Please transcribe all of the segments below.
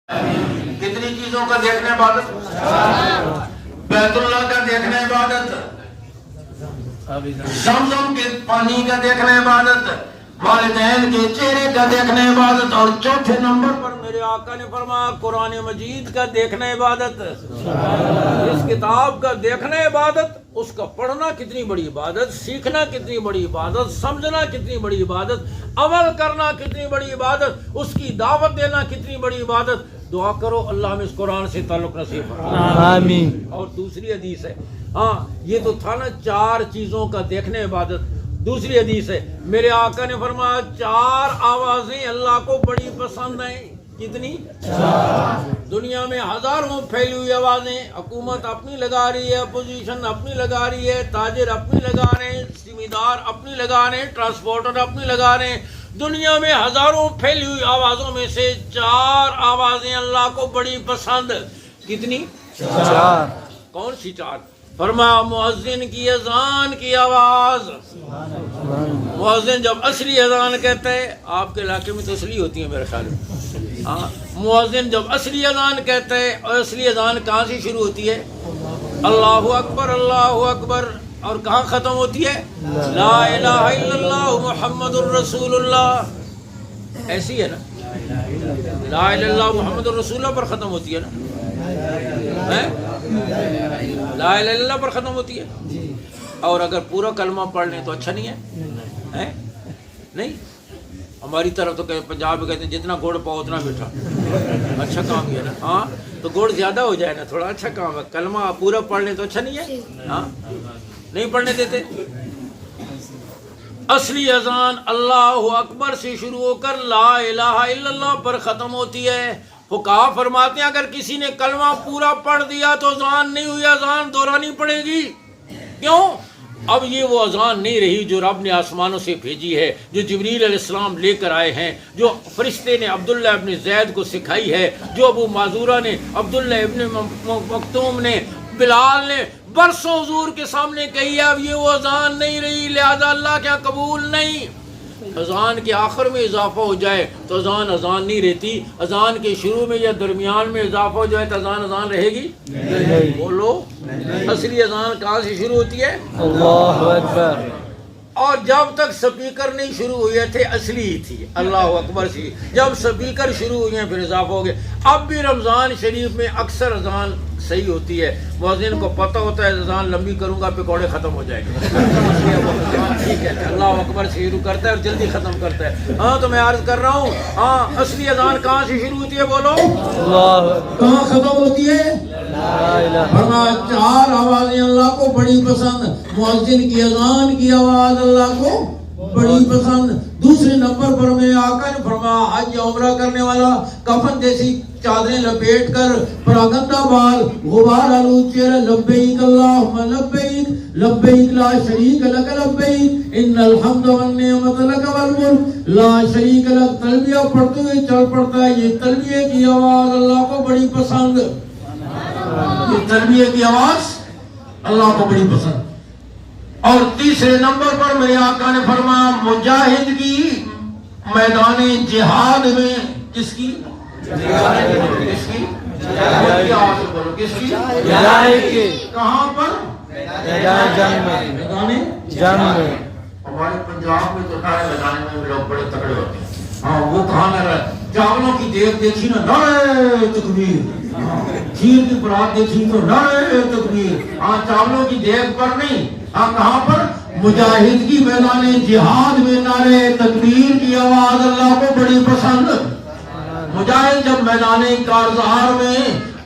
کتنی چیزوں کا دیکھنا عبادت؟ بیت اللہ کا دیکھنا عبادت، زمزم کے پانی کا دیکھنا عبادت، والدین کے چہرے کا دیکھنا عبادت، اور چوتھے نمبر پر میرے آقا نے فرمایا قرآن مجید کا دیکھنا عبادت، اس کتاب کا دیکھنا عبادت، اس کا پڑھنا کتنی بڑی عبادت، سیکھنا کتنی بڑی عبادت، سمجھنا کتنی بڑی عبادت، عمل کرنا کتنی بڑی عبادت، اس کی دعوت دینا کتنی بڑی عبادت۔ دعا کرو اللہ ہمیں اس قرآن سے تعلق نصیب فرمائے، آمین۔ اور دوسری حدیث ہے، ہاں یہ تو تھا نا چار چیزوں کا دیکھنے عبادت، دوسری حدیث ہے میرے آقا نے فرمایا چار آوازیں اللہ کو بڑی پسند ہیں۔ کتنی؟ دنیا میں ہزاروں پھیلی ہوئی آوازیں، حکومت اپنی لگا رہی ہے، اپوزیشن اپنی لگا رہی ہے، تاجر اپنی لگا رہے ہیں، زمیندار اپنی لگا رہے ہیں، ٹرانسپورٹر اپنی لگا رہے ہیں۔ دنیا میں ہزاروں پھیلی ہوئی آوازوں میں سے چار آوازیں اللہ کو بڑی پسند۔ کتنی؟ چار۔ کون سی چار؟ فرمایا مؤذن کی اذان کی آواز۔ مؤذن جب اصلی اذان کہتا ہے، آپ کے علاقے میں تو اصلی ہوتی ہے میرے خیال میں، ہاں مؤذن جب اصلی اذان کہتا ہے، اور اصلی اذان کہاں سے شروع ہوتی ہے؟ اللہ اکبر اللہ اکبر، اور کہاں ختم ہوتی ہے؟ لا الہ الا اللہ محمد الرسول اللہ۔ ایسی ہے نا، لا الہ الا اللہ محمد الرسول اللہ پر ختم ہوتی ہے نا، لا الہ الا اللہ پر ختم ہوتی ہے۔ اور اگر پورا کلمہ پڑھ لیں تو اچھا نہیں ہے؟ نہیں، ہماری طرف تو پنجاب میں کہتے ہیں جتنا گڑ پاؤ اتنا میٹھا، اچھا کام یہ ہے نا، ہاں تو گڑ زیادہ ہو جائے نا تھوڑا، اچھا کام ہے، کلمہ پورا پڑھ لیں تو اچھا نہیں ہے؟ ہاں نہیں پڑھنے دیتے۔ اصلی اذان اللہ اکبر سے شروع ہو کر لا الہ الا اللہ پر ختم ہوتی ہے۔ فقہا فرماتے ہیں اگر کسی نے کلمہ پورا پڑھ دیا تو اذان نہیں ہوئی، اذان دہرانی پڑے گی۔ کیوں؟ اب یہ وہ اذان نہیں رہی جو رب نے آسمانوں سے بھیجی ہے، جو جبریل علیہ السلام لے کر آئے ہیں، جو فرشتے نے عبداللہ ابن زید کو سکھائی ہے، جو ابو معذورہ نے، عبداللہ ابن مکتوم نے، بلال نے برسوں حضور کے سامنے کہی ہے۔ اب یہ وہ اذان نہیں رہی، لہذا اللہ کیا قبول نہیں۔ اذان کے آخر میں اضافہ ہو جائے تو اذان اذان نہیں رہتی، اذان کے شروع میں یا درمیان میں اضافہ ہو جائے تو اذان اذان رہے گی؟ بولو، اصلی اذان کہاں سے شروع ہوتی ہے؟ اللہ اکبر۔ اور جب تک سپیکر نہیں شروع ہوئے تھے اصلی ہی تھی اللہ اکبر سی، جب سپیکر شروع ہوئے ہیں پھر اضافہ ہو گیا۔ اب بھی رمضان شریف میں اکثر اذان صحیح ہوتی ہے، مؤذن کو پتہ ہوتا ہے اذان لمبی کروں گا پکوڑے ختم ہو جائیں گے، ٹھیک ہے اللہ اکبر سے شروع کرتا ہے اور جلدی ختم کرتا ہے۔ ہاں تو میں عرض کر رہا ہوں، ہاں اصلی اذان کہاں سے شروع ہوتی ہے؟ بولو، کہاں ختم ہوتی ہے؟ فرمایا چار آوازیں اللہ کو بڑی پسند، مؤذن کی اذان کی آواز اللہ کو بڑی پسند۔ دوسرے نمبر پر میں آقا نے فرمایا حج یا عمرہ کرنے والا کفن جیسی چادریں لپیٹ کر، پراگندہ بال، غبار آلود چہرہ، لبیک اللہم لبیک لبیک لا شریک لک لبیک ان الحمد والنعمت لک والملک لا شریک لک، تلبیہ پڑھتے ہوئے چل پڑتا ہے۔ یہ تلبیہ کی آواز اللہ کو بڑی پسند، یہ تلبیہ کی آواز اللہ کو بڑی پسند۔ اور تیسرے نمبر پر میرے آقا نے فرمایا مجاہد کی میدان جہاد میں، کس کی؟ کس کی؟ کس کی؟ کہاں پر؟ میدان جنگ میں۔ ہمارے پنجاب میں تو سارے میدان میں لوگ بڑے تکڑے ہوتے ہیں، ہاں وہ کہاں نہ رہے، چاولوں کی دیگ دیکھی نا نعرہ تکبیر، کھیر کی برات دیکھی تو نعرہ تکبیر، ہاں چاولوں کی دیگ پر نہیں، ہاں کہاں پر؟ مجاہد کی میدان جہاد میں نعرہ تکبیر کی آواز اللہ کو بڑی پسند۔ مجاہد جب میدان کارزار میں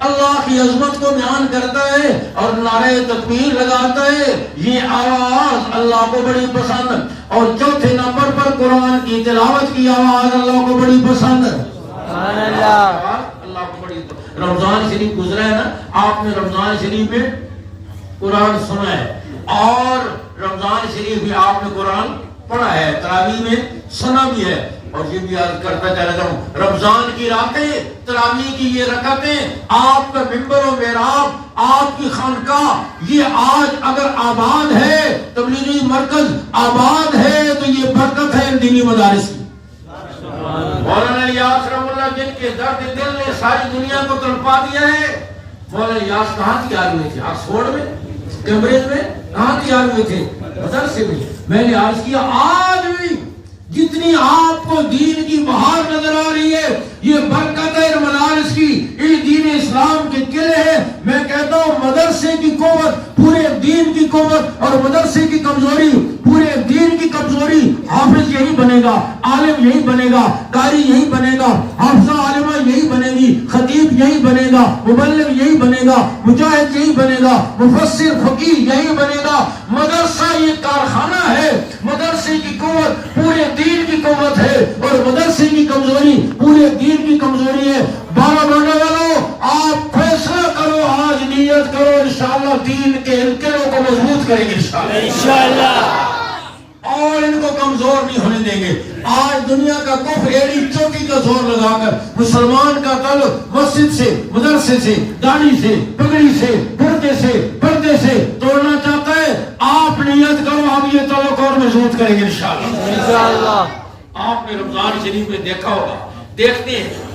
اللہ کی عظمت کو بیان کرتا ہے اور نعرہ تکبیر لگاتا ہے، یہ آواز اللہ کو بڑی پسند۔ اور چوتھے نمبر پر قرآن کی تلاوت کی آواز اللہ کو بڑی پسند، اللہ کو بڑی پسند۔ رمضان شریف گزرا ہے نا، آپ نے رمضان شریف میں قرآن سنا ہے، اور رمضان شریف میں آپ نے قرآن پڑھا ہے، تراویح میں سنا بھی ہے۔ اور یہ بھی عرض کرتا چلا جاؤں، رمضان کی راتیں، تراویح کی یہ رکعتیں، آپ کا منبر و محراب، آپ کی خانقاہ، یہ آج اگر آباد ہے، تبلیغی مرکز آباد ہے، تو یہ برکت ہے دینی مدارس کی۔ مولانا الیاس رحمۃ اللہ جن کے درد دل نے ساری دنیا کو تڑپا دیا ہے. مولانا یاس کہاں تیار ہوئے تھے؟ آکسفورڈ میں، کیمبرج میں، کہاں تیار ہوئے تھے؟ مدرسے میں. میں نے عرض کیا آج بھی جتنی آپ کو دین کی بہار نظر آ رہی ہے یہ برکت ہے مدارس کی، یہ دین اسلام کے قلعے ہیں. میں کہتا ہوں مدرسے کی قوت پورے دین کی قوت اور مدرسے کی کمزوری پورے دین کی کمزوری. حافظ یہی بنے گا، عالم یہی بنے گا، قاری یہی بنے گا، حافظہ عالمہ یہی بنے گی، خطیب یہی بنے گا، مبلغ یہی بنے گا، مجاہد یہی بنے گا، مفسر فقیہ یہی بنے گا. مدرسہ یہ کارخانہ ہے. مدرسے کی قوت پورے دین کی قوت ہے اور مدرسے کی کمزوری پورے دین کی کمزوری ہے. 12 بانڈے والوں آپ فیصلہ کرو، آج نیت کرو انشاءاللہ دین کے قلعوں کو مضبوط کریں گے انشاءاللہ اور ان کو کمزور نہیں ہونے دیں گے. آج دنیا کا کفر ایڑی چوٹی کا زور لگا کر مسلمان کا تعلق مسجد سے، مدرسے سے، داڑھی سے، پگڑی سے، پردے سے توڑنا چاہتا ہے. آپ نیت کرو ہم یہ تعلق اور مضبوط کریں گے انشاءاللہ. آپ نے رمضان شریف میں دیکھا ہوگا،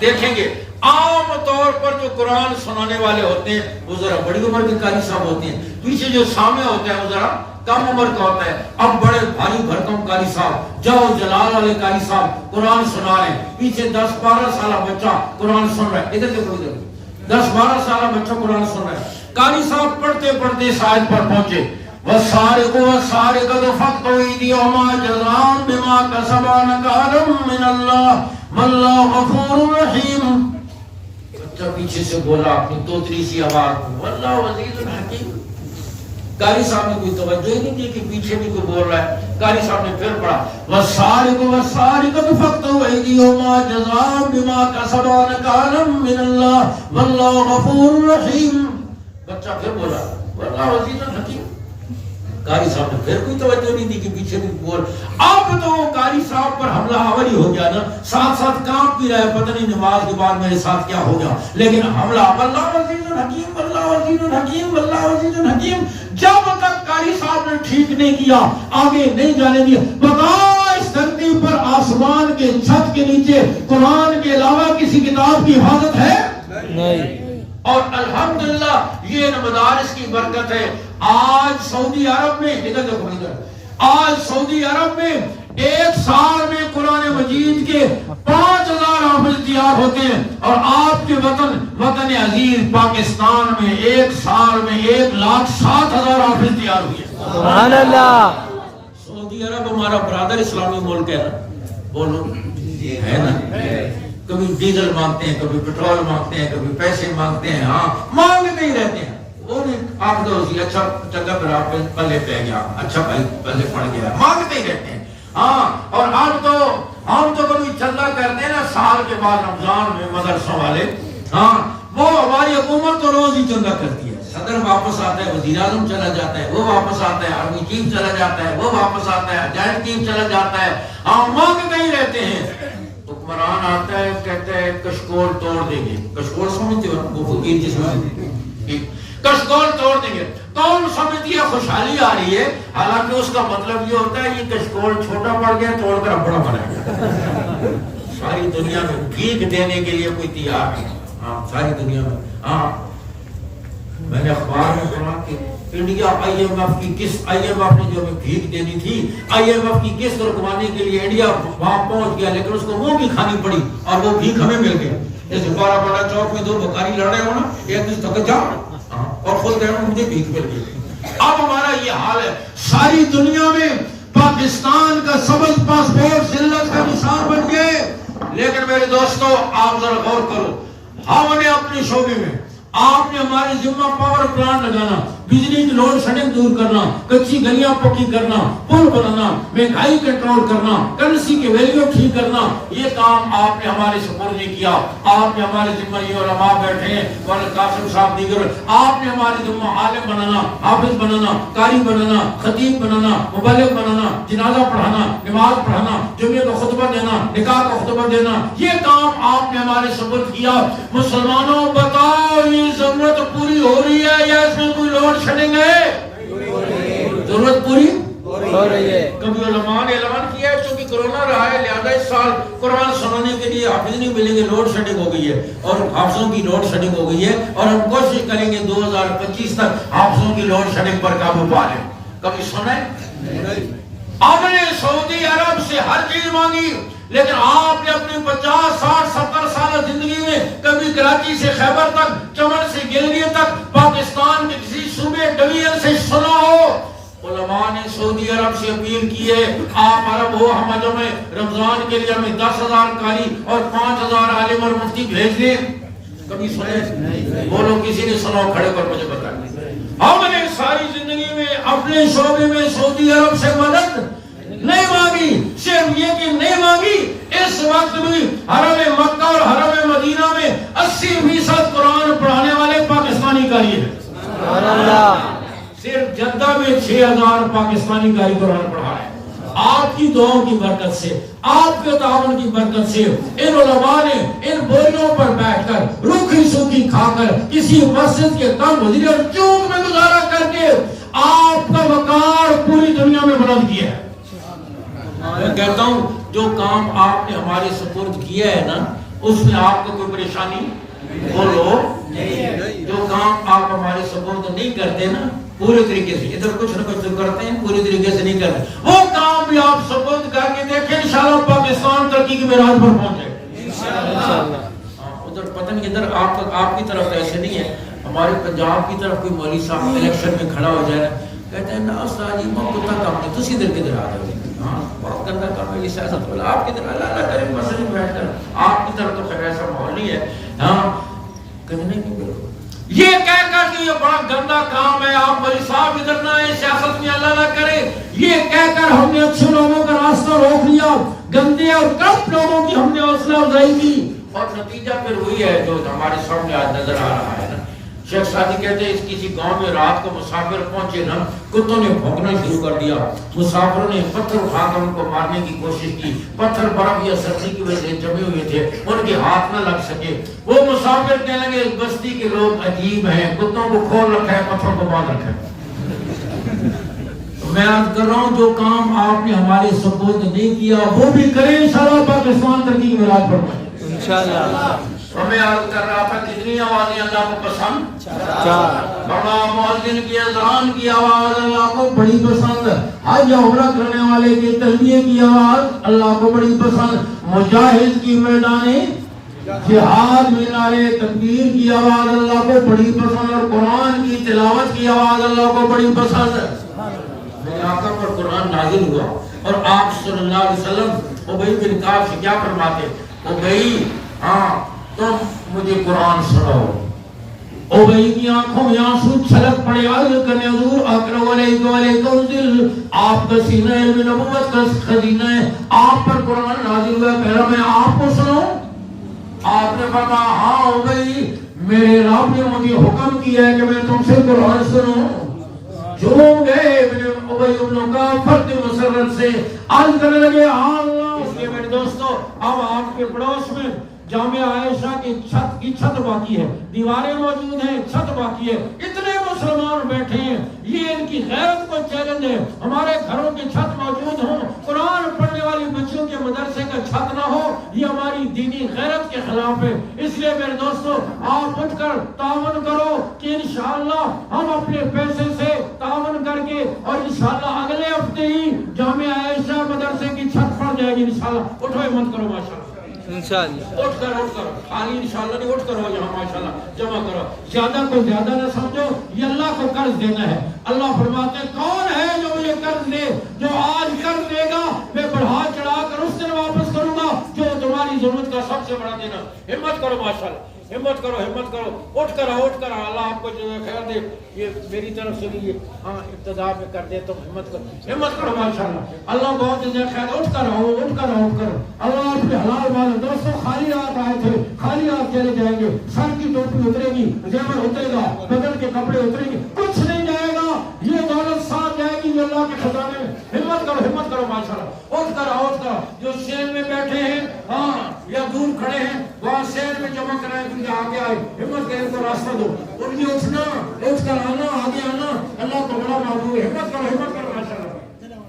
دیکھیں گے عام طور پر جو قرآن سنانے والے ہوتے ہیں وہ ذرا بڑی عمر کے قاری صاحب ہوتے ہیں. پیچھے جو سامع ہوتا ہے وہ ذرا کم عمر کا ہوتا ہے. اب بڑے بھاری بھرکم قاری صاحب، جاؤ جلال والے قاری صاحب قرآن سنا رہے ہیں. پیچھے 10-12 سالہ بچہ قرآن سن رہا ہے. ادھر دیکھو، 10-12 سالہ بچہ قرآن سن رہا ہے. قاری صاحب پڑھتے پڑھتے اس آیت پر پہنچے وَالسَّارِقُ وَالسَّارِقَةُ فَاقْطَعُوا أَيْدِيَهُمَا جَزَاءً بِمَا كَسَبَا نَكَالًا مِّنَ اللَّهِ وَاللَّهُ غَفُورٌ رَحِيمٌ. بچہ پیچھے سے بولا اپنی توتری سی آواز میں وَاللَّهُ عَزِيزٌ حَكِيمٌ. قاری صاحب نے کوئی توجہ ہی نہیں دی کہ پیچھے بھی کوئی بول رہا ہے. قاری صاحب نے پھر پڑھا وَالسَّارِقُ وَالسَّارِقَةُ فَاقْطَعُوا أَيْدِيَهُمَا جَزَاءً بِمَا كَسَبَا نَكَالًا مِّنَ اللَّهِ وَاللَّهُ غَفُورٌ رَحِيمٌ. بچہ پھر بولا وَاللَّهُ عَزِيزٌ حَكِيمٌ. قاری صاحب نے پھر کوئی توجہ نہیں دی کہ پیچھے بھی بول. اب تو قاری صاحب پر حملہ آوری ہو گیا نا، ساتھ ساتھ کام بھی رہے، پتہ نہیں نماز کے بعد میرے ساتھ کیا ہو گیا، لیکن حملہ واللہ عزیز حکیم، واللہ عزیز حکیم، واللہ عزیز حکیم. جب تک قاری صاحب نے ٹھیک نہیں کیا، آگے نہیں جانے دیا. بتا اس دھرتی پر آسمان کے چھت کے نیچے قرآن کے علاوہ کسی کتاب کی حفاظت ہے؟ نہیں. اور الحمدللہ یہ مدارس کی برکت ہے. آج سعودی عرب میں آج سعودی عرب میں 1 سال میں قرآن مجید کے 5000 حافظ تیار ہوتے ہیں اور آپ کے وطن عزیز پاکستان میں 1 سال میں 1,07,000 حافظ تیار ہوئے. سبحان اللہ. سعودی عرب ہمارا برادر اسلامی ملک ہے نا، بولو ہے نا. کبھی ڈیزل مانگتے ہیں، کبھی پیٹرول مانگتے ہیں، کبھی پیسے مانگتے ہیں. ہاں مانگتے ہی رہتے ہیں. وہ نہیں آپ دو سی اچھا چنگا پھر آپ پلے پہ گیا، اچھا بھائی پلے پڑ گیا، مانگتے ہی رہتے ہیں. ہاں اور ہم تو کبھی چندہ کرتے ہیں نا سال کے بعد رمضان میں مدرسوں والے. ہاں وہ ہماری حکومت تو روز ہی چندہ کرتی ہے. صدر واپس آتا ہے، وزیر اعظم چلا جاتا ہے، وہ واپس آتا ہے، آرمی چیف چلا جاتا ہے، وہ واپس آتا ہے، جوائنٹ چیف چلا جاتا ہے. ہاں مانگتے ہی رہتے ہیں. حکمران آتا ہے کہتا ہے کشکول توڑ دیں گے. کشکول سمجھتے ہو وہ فقیر جس میں کشکول توڑ دیں گے. کون سمجھتی ہے خوشحالی آ رہی ہے، حالانکہ اس کا مطلب یہ ہوتا ہے یہ کشکول چھوٹا پڑ گیا توڑ کر بڑا بنا گیا. ساری دنیا میں بھیک دینے کے لیے کوئی تیار ہے. ہاں ساری دنیا میں. ہاں میں نے اخبار میں پڑھا کہ انڈیا آئی ایم ایف کی قسط، آئی ایم ایف نے جو ہمیں بھیک دینی تھی، آئی ایم ایف کی قسط رکوانے کے لیے انڈیا وہاں پہنچ گیا، لیکن اس کو منہ کی کھانی پڑی اور وہ بھیک ہمیں مل گئی. جیسے بارہ بڑا چوک میں 2 بکاری لڑ رہے ہو نا، ایک دوسرے تک جا اور خود کہہ رہے ہوں مجھے بھیک مل گئی. اب ہمارا یہ حال ہے. ساری دنیا میں پاکستان کا سبز پاسپورٹ ذلت کا نشان بن گئے. لیکن میرے دوستو آپ ذرا غور کرو، ہم نے اپنے شعبے میں آپ نے ہمارے ذمہ پاور پلانٹ لگانا، بجلی کی لوڈ شیڈنگ دور کرنا، کچی گلیاں پکی کرنا، پل بنانا، مہنگائی کنٹرول کرنا، کرنسی کے ویلیو ٹھیک کرنا. یہ کام آپ نے ہمارے سپرد نہیں کیا. آپ نے ہمارے ذمہ یہ علماء بیٹھے ہیں، مولانا قاسم صاحب دیگر، آپ نے ہمارے ذمہ عالم بنانا، حافظ بنانا، قاری بنانا، خطیب بنانا، مبلغ بنانا، جنازہ پڑھانا، نماز پڑھانا، جمعے کا خطبہ دینا، نکاح کا خطبہ دینا. یہ کام آپ نے ہمارے سپرد کیا. مسلمانوں بتاؤ یہ ضرورت پوری ہو رہی ہے یا اس میں کوئی لوڈ شیڈنگ ہے؟ ضرورت پوری ہو رہی ہے. کبھی علماء نے اعلان کیا ہے چونکہ کورونا رہا ہے لہذا اس سال قرآن سنانے کے لیے حافظ نہیں ملیں گے, لوڈ شیڈنگ ہو گئی ہے اور حافظوں کی لوڈ شیڈنگ ہو گئی ہے, اور ہم کوشش کریں گے 2025 تک حافظوں کی لوڈ شیڈنگ پر قابو پا لیں. کبھی سنا ہے؟ آپ نے سعودی عرب سے ہر چیز مانگی, لیکن آپ نے اپنی 50 60 70 سالہ زندگی میں کبھی کراچی سے خیبر تک, چمن سے گلگت تک, پاکستان کے کسی صوبے ڈویژن سے سنا ہو علماء نے سعودی عرب سے اپیل کی ہے آپ عرب ہو, ہم عجم ہیں, رمضان کے لیے ہمیں 10,000 قاری اور 5,000 عالم اور مفتی بھیج دیں. کبھی سنے؟ بولو کسی نے سنا ہو کھڑے پر مجھے بتائیں. ہم نے ساری زندگی میں اپنے شعبے میں سعودی عرب سے مدد نہیں مانگی, صرف یہ کہ نہیں مانگی, اس وقت بھی حرم مکہ اور حرم مدینہ میں 80% قرآن پڑھانے والے پاکستانی قاری ہیں. سبحان اللہ. صرف جدہ میں 6,000 پاکستانی قاری قرآن پڑھا رہے ہیں. آپ کی دعاؤں کی برکت سے, آپ کے تعاون کی برکت سے ان علماء نے ان بوریوں پر بیٹھ کر روکھی سوکھی کھا کر کسی مسجد کے کم وزیر اور چوک میں گزارا کر کے آپ کا وقار پوری دنیا میں بلند کیا ہے. میں کہتا ہوں جو کام آپ نے ہمارے سپرد کیا ہے نا, اس میں آپ کو کوئی پریشانی بولو, جو کام آپ ہمارے سپرد نہیں کرتے نا پورے طریقے سے, ادھر کچھ نہ کچھ تو کرتے ہیں, پورے طریقے سے نہیں کرتے, وہ کام بھی آپ سپرد کر کے دیکھیں انشاءاللہ پاکستان ترقی کی معراج پر پہنچے انشاءاللہ. ادھر پتہ نہیں ادھر آپ کی طرف ایسے نہیں ہے, ہمارے پنجاب کی طرف کوئی مولوی صاحب الیکشن میں کھڑا ہو جائے کہتے ہیں نا استاد جی وہ کتا کام نہیں, تسی ادھر کدھر آ جاؤ, ہاں بہت گندا کام ہے یہ سیاست والا, آپ کدھر اللہ کرے مسجد میں بیٹھ کر, آپ کی طرف تو خیر ایسا ماحول نہیں ہے. ہاں کہتے نہیں یہ کہہ کر کہ یہ بڑا گندا کام ہے, آپ مولوی صاحب ادھر نہ آئے, سیاست میں اللہ نہ کرے, یہ کہہ کر ہم نے اچھے لوگوں کا راستہ روک لیا, گندے اور کرپٹ لوگوں کی ہم نے حوصلہ افزائی کی, اور نتیجہ پھر وہی ہے جو ہمارے سامنے آج نظر آ رہا ہے نا. شیخ سعدی کہتے ہیں اس کسی گاؤں میں رات کو مسافر پہنچے نا, کتوں نے بھونکنا شروع کر دیا, مسافروں نے پتھر اٹھا کر ان کو مارنے کی کوشش کی, پتھر برف یا سردی کی وجہ سے جمے ہوئے تھے, ان کے ہاتھ نہ لگ سکے. وہ مسافر کہنے لگے بستی کے لوگ عجیب ہیں, کتوں کو کھول رکھا ہے, پتھروں کو باندھ رکھا ہے. میں عرض کر رہا ہوں جو کام آپ نے ہمارے سپورٹ نہیں کیا وہ بھی کریں انشاءاللہ پاکستان ترقی کی معراج پر پہنچے انشاءاللہ. میں عرض کر رہا تھا کتنی آوازیں اللہ کو پسند, 4. بڑا مؤذن کی اذان کی آواز اللہ کو بڑی پسند, حج عمرہ کرنے والے کی تلبیہ کی آواز اللہ کو بڑی پسند, مجاہد کی میدان جہاد میں نعرے تکبیر کی آواز اللہ کو بڑی پسند, اور قرآن کی تلاوت کی آواز اللہ کو بڑی پسند. میرے آقا پر قرآن نازل ہوا اور آپ صلی اللہ علیہ وسلم ابی بن کعب سے کیا فرماتے, ابی ہاں تم مجھے قرآن سناؤ. ابی کی آنکھوں میں آنسو چھلک پڑے, عرض کرنے حضور اقرأ علیک وعلیک انزل, آپ کا سینہ علم نبوت کا خزینہ ہے, آپ پر قرآن نازل ہوا, پہلا میں آپ کو سناؤں. آپ نے فرمایا ہاں ابی میرے رب نے مجھے حکم کیا ہے کہ میں تم سے قرآن سنوں. جھوم گئے ابی ابن کعب فرد مسرت سے, عرض کرنے لگے ہاں اللہ. اس لیے میرے دوستو اب آپ کے پڑوس میں جامعہ عائشہ کی چھت باقی ہے, دیواریں موجود ہیں, چھت باقی ہے, اتنے مسلمان بیٹھے ہیں, یہ ان کی غیرت کو چیلنج ہے. ہمارے گھروں کی چھت موجود ہوں, قرآن پڑھنے والی بچیوں کے مدرسے کا چھت نہ ہو, یہ ہماری دینی غیرت کے خلاف ہے. اس لیے میرے دوستو آپ اٹھ کر تعاون کرو کہ انشاءاللہ ہم اپنے پیسے سے تعاون کر کے, اور انشاءاللہ اگلے ہفتے ہی جامعہ عائشہ مدرسے کی چھت پڑ جائے گی انشاءاللہ. اٹھو ہمت کرو ماشاءاللہ انشاءاللہ, اٹھ کر خالی انشاءاللہ نہیں, اٹھ کر ہو یہاں ماشاءاللہ جمع کرو. زیادہ کو زیادہ نہ سمجھو, یہ اللہ کو قرض دینا ہے. اللہ فرماتے ہیں کون ہے جو مجھے قرض دے, جو آج قرض دے گا میں بڑھا چڑھا کر اس دن واپس کروں گا جو تمہاری ضرورت کا سب سے بڑا دینا. ہمت کرو ماشاءاللہ, ہمت کرو, اٹھ کر اللہ آپ کو جو خیر دے. یہ میری طرف سے بھی ہاں ابتدا میں کر دے, تم ہمت کرو ماشاءاللہ, اللہ بہت جزائے خیر. اٹھ کر اللہ آپ کے حلال مال. دوستوں خالی ہاتھ آئے تھے, خالی ہاتھ چلے جائیں گے, سر کی ٹوپی اترے گی, زیور اترے گا, بدن کے کپڑے اتریں گے, کچھ نہیں جائے گا, یہ دولت ساتھ جائے گی اللہ کے خزانے میں. ہمت کرو ماشاءاللہ, اٹھ کر جو سیل میں بیٹھے ہیں ہاں یا دور کھڑے ہیں وہاں سیل میں جمع کرائیں, کیونکہ آگے آئے, ہمت کریں تو راستہ دو, ان کی اٹھ کر آنا, آگے آنا, اللہ کو بڑا معبود ہے. ہمت کرو ماشاءاللہ.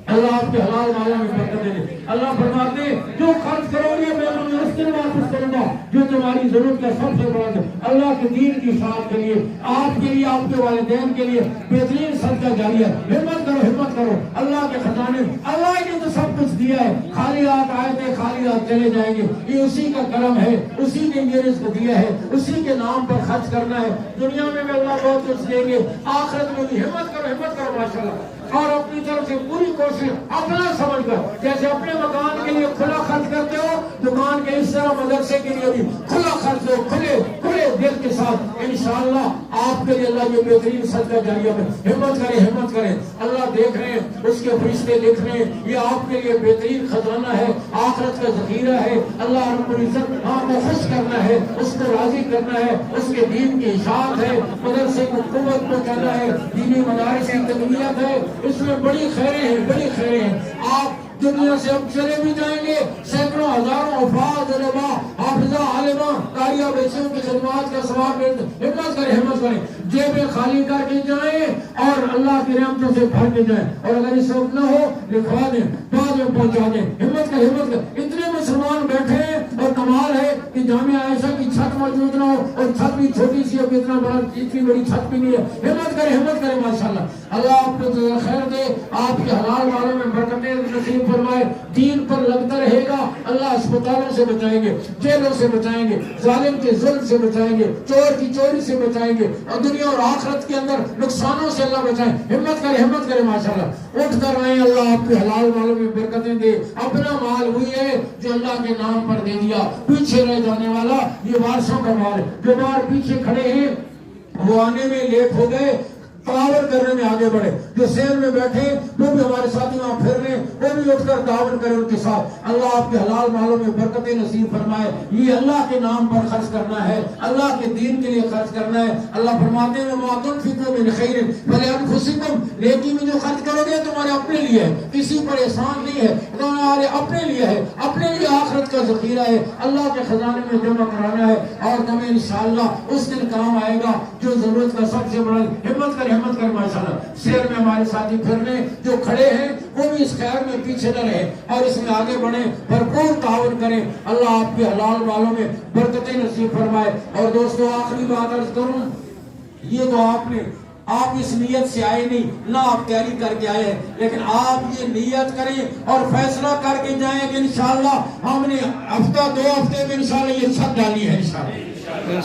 اللہ آپ کے حلال مالوں میں برکت دے دے۔ اللہ فرماتے ہیں جو خرچ کرو گے میں تمہیں اس دن واپس کروں گا جو تمہاری ضرورت کا سب سے بڑا ہے۔ اللہ کے دین کی اشاعت کے لیے، آپ کے لیے، آپ کے والدین کے لیے بہترین صدقہ جاریہ۔ ہمت کرو، ہمت کرو، اللہ کے خزانے، اللہ نے تو سب کچھ دیا ہے، خالی ہاتھ آئے تھے خالی ہاتھ چلے جائیں گے، یہ اسی کا کرم ہے، اسی نے یہ رزق دیا ہے، اسی کے نام پر خرچ کرنا ہے۔ دنیا میں بھی اللہ بہت کچھ دیں گے، آخرت میں بھی۔ ہمت کرو ماشاءاللہ، اور اپنی طرف سے پوری کوشش اپنا سمجھ کر، جیسے اپنے مکان کے لیے کھلا خرچ کرتے ہو، دکان کے اس طرح مدرسے کے لیے بھی کھلا خرچ دو، کھلے دل کے ساتھ، انشاءاللہ آپ کے لیے اللہ یہ بہترین صدقہ جاریہ میں۔ ہمت کریں، اللہ دیکھ رہے ہیں، اس کے فرشتے دیکھ رہے ہیں، یہ آپ کے لیے بہترین خزانہ ہے، آخرت کا ذخیرہ ہے۔ اللہ رب العزت آپ کو خوش کرنا ہے، اس کو راضی کرنا ہے، اس کے دین کی اشاعت ہے، مدرسے کو قوت پہنچانا ہے، دینی مدارس کی تقویت ہے، اس میں بڑی خیریں ہیں۔ آپ دنیا سے اب چلے بھی جائیں گے، سینکڑوں ہزاروں افراد علماء، حافظہ، عالمہ، قاریہ بچوں کی خدمات کا ثواب ملتا۔ ہمت کریں، جیبیں خالی کر کے جائیں اور اللہ کی رحمتوں سے بھر کے جائیں، اور اگر اس وقت نہ ہو لکھوا دیں، بعد میں پہنچا دیں۔ ہمت کر، اتنے مسلمان بیٹھے ہیں اور کمال ہے کہ جامعہ عائشہ کی چھت موجود نہ ہو، اور چھت بھی چھوٹی سی ہے، اتنا بڑا، اتنی بڑی چھت بھی نہیں ہے۔ ہمت کریں ماشاءاللہ، اللہ آپ کو خیر دے، آپ کے حلال والوں میں برکتیں نصیب فرمائے، دین پر لگتا رہے گا، اللہ اسپتالوں سے بچائیں گے، جیلوں سے بچائیں گے، ظالم کے ظلم سے بچائیں گے، چور کی چوری سے بچائیں گے، اور دنیا اور آخرت کے اندر نقصانوں سے اللہ بچائیں۔ ہمت کریں ماشاءاللہ، اٹھ کر آئیں، اللہ آپ کے حلال والوں میں برکتیں دے۔ اپنا مال ہوئی ہے جو اللہ کے نام پر دے دیا، پیچھے رہ جانے والا یہ وارثوں کا مال ہے۔ جو بار پیچھے کھڑے ہیں وہ آنے میں لیٹ ہو گئے، تعاون کرنے میں آگے بڑھے، جو سیر میں بیٹھے وہ بھی ہمارے ساتھی وہاں پھر رہے ہیں، وہ بھی اٹھ کر تعاون کریں ان کے ساتھ۔ اللہ آپ کے حلال مالوں میں برکتیں نصیب فرمائے۔ یہ اللہ کے نام پر خرچ کرنا ہے، اللہ کے دین کے لیے خرچ کرنا ہے۔ اللہ فرماتے ہیں وَمَا تُنْفِقُوا مِنْ خَيْرٍ فَلِأَنفُسِكُمْ، نیکی میں جو خرچ کرو گے تمہارے اپنے لیے ہے، کسی پر احسان نہیں ہے، تمہارے اپنے لیے ہے، اپنے لیے آخرت کا ذخیرہ ہے، اللہ کے خزانے میں جمع کرانا ہے، اور تمہیں انشاءاللہ اس دن کام آئے گا جو ضرورت کا سب سے بڑا۔ ہمت کر ماشاءاللہ، شہر میں ہمارے ساتھی پھرنے جو کھڑے ہیں وہ بھی اس خیر میں پیچھے نہ رہے اور اس میں آگے بڑھیں، بھرپور تعاون کریں۔ اللہ آپ کے حلال والوں میں برکتیں نصیب فرمائے۔ اور دوستو آخری بات عرض کروں، یہ تو آپ اس نیت سے آئے نہیں، نہ آپ تیاری کر کے آئے ہیں، لیکن آپ یہ نیت کریں اور فیصلہ کر کے جائیں کہ انشاءاللہ ہم نے ہفتہ 2 ہفتے میں انشاءاللہ یہ چھت ڈالی ہے۔ انشاءاللہ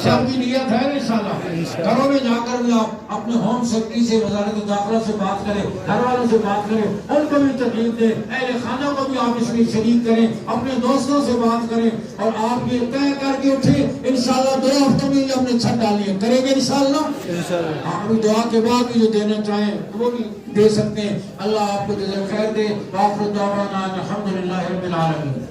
سب کی نیت ہے انشاءاللہ۔ گھروں میں جا کر بھی آپ اپنے ہوم سیکٹری سے، وزارت داخلہ سے بات کریں، گھر والوں سے بات کریں، ان کو بھی ترغیب دیں، اہل خانہ کو بھی آپ اس میں شریک کریں، اپنے دوستوں سے بات کریں، اور آپ یہ طے کر کے اٹھیں انشاءاللہ 2 ہفتوں میں یہ اپنے چھت ڈالیں گے، کریں گے انشاءاللہ۔ آپ دعا کے بعد بھی جو دینا چاہیں وہ بھی دے سکتے ہیں۔ اللہ آپ کو جزائے خیر دے۔ وآخر دعوانا الحمدللہ رب العالمین۔